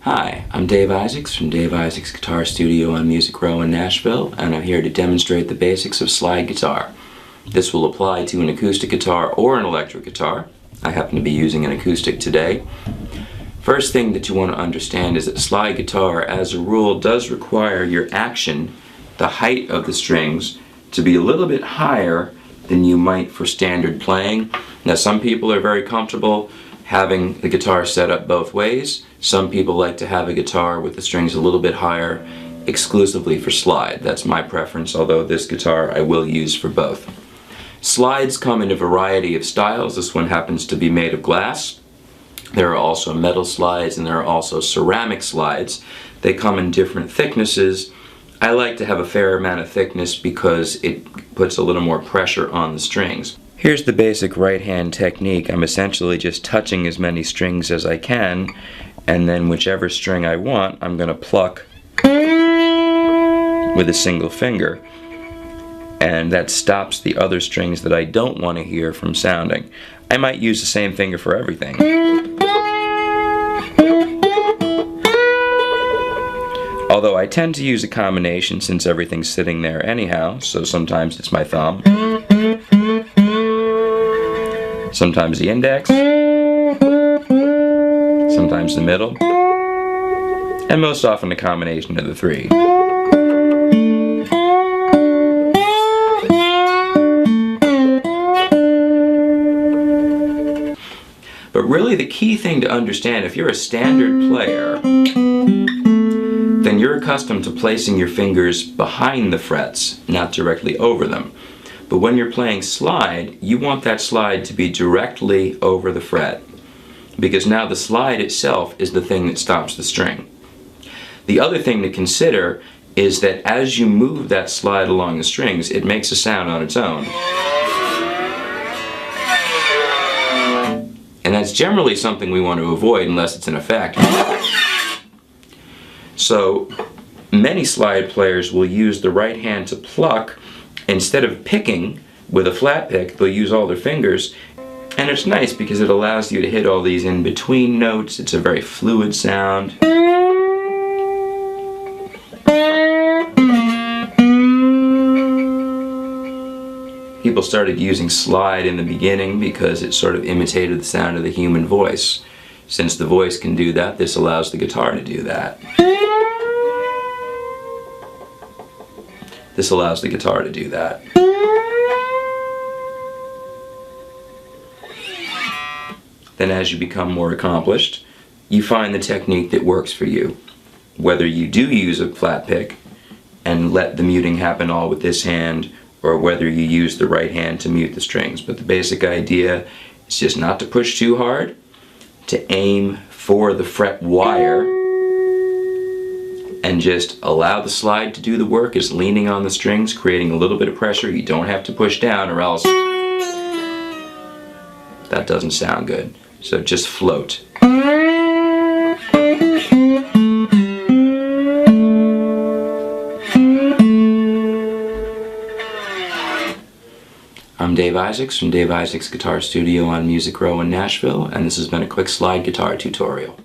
Hi, I'm Dave Isaacs from Dave Isaacs Guitar Studio on Music Row in Nashville, and I'm here to demonstrate the basics of slide guitar. This will apply to an acoustic guitar or an electric guitar. I happen to be using an acoustic today. First thing that you want to understand is that slide guitar, as a rule, does require your action, the height of the strings, to be a little bit higher than you might for standard playing. Now, some people are very comfortable having the guitar set up both ways. Some people like to have a guitar with the strings a little bit higher exclusively for slide. That's my preference, although this guitar I will use for both. Slides come in a variety of styles. This one happens to be made of glass. There are also metal slides and there are also ceramic slides. They come in different thicknesses. I like to have a fair amount of thickness because it puts a little more pressure on the strings. Here's the basic right hand technique. I'm essentially just touching as many strings as I can, and then whichever string I want, I'm going to pluck with a single finger. And that stops the other strings that I don't want to hear from sounding. I might use the same finger for everything. Although I tend to use a combination since everything's sitting there anyhow, so sometimes it's my thumb, sometimes the index, sometimes the middle, and most often a combination of the three. But really the key thing to understand, if you're a standard player, then you're accustomed to placing your fingers behind the frets, not directly over them. But when you're playing slide, you want that slide to be directly over the fret, because now the slide itself is the thing that stops the string. The other thing to consider is that as you move that slide along the strings, it makes a sound on its own. And that's generally something we want to avoid unless it's an effect. So many slide players will use the right hand to pluck. Instead of picking with a flat pick, they'll use all their fingers. And it's nice because it allows you to hit all these in between notes. It's a very fluid sound. People started using slide in the beginning because it sort of imitated the sound of the human voice. Since the voice can do that, this allows the guitar to do that. This allows the guitar to do that. Then as you become more accomplished, you find the technique that works for you. Whether you do use a flat pick and let the muting happen all with this hand, or whether you use the right hand to mute the strings. But the basic idea is just not to push too hard, to aim for the fret wire, and just allow the slide to do the work as leaning on the strings, creating a little bit of pressure. You don't have to push down or else that doesn't sound good. So just float. I'm Dave Isaacs from Dave Isaacs Guitar Studio on Music Row in Nashville, and this has been a quick slide guitar tutorial.